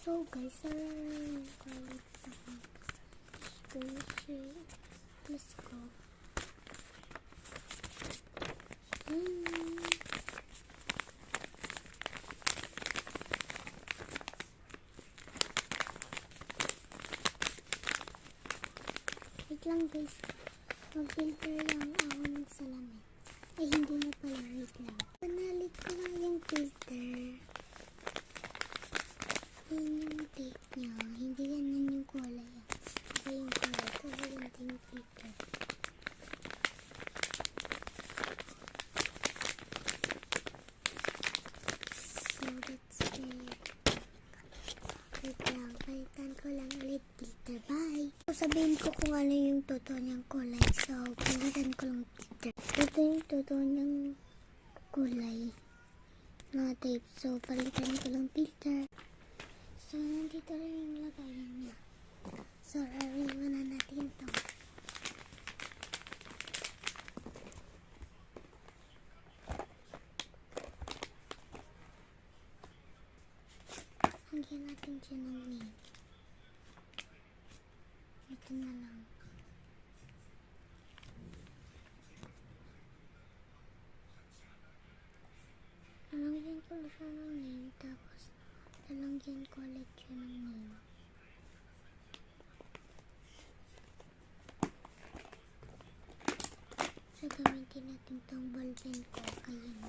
So guys, let's go. Wait lang guys, mag-filter lang ako ng salamin. Ay hindi na pala, wait lang. Panalit ko lang yung filter. Yan yung tape niya, hindi ganyan yung kulay. Iba yung kulay, kasi ganito yung filter. So that's it. Wait lang, palitan ko lang ulit filter. Bye! So, sabihin ko kung ano yung totoo niyang kulay. So, palitan ko lang filter. Ito yung totoo niyang kulay na tape. So, palitan ko lang filter. So, nandito rin yung lagayan niya. So, rariwan na natin ito. Hanggang natin siya ng name. Ito na lang. Lalagyan ko siya ng name. Tapos, lalagyan ko ulit siya ng name. So, gamitin natin itong ballpen ko. Ayan.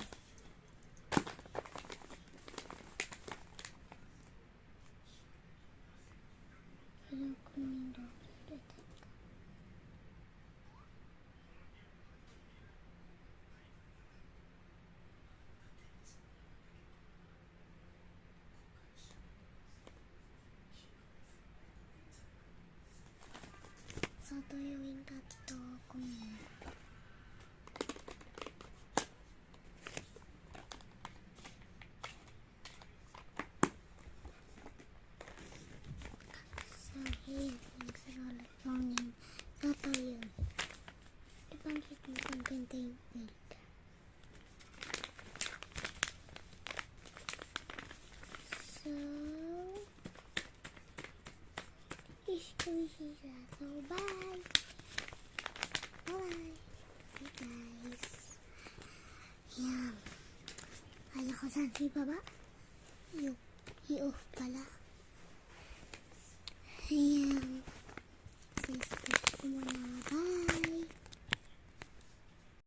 Alam ko yung doctor. So, tuyuin ka ito kung yun. So, here, nagsasalat lang yun. So, ito yun. Ipansit mo kung ganda yung filter. So, siya. So, bye! Bye! Hey guys! Yan. Kala ko saan si baba? I-off pala. Ayan. Sis ko muna. Bye!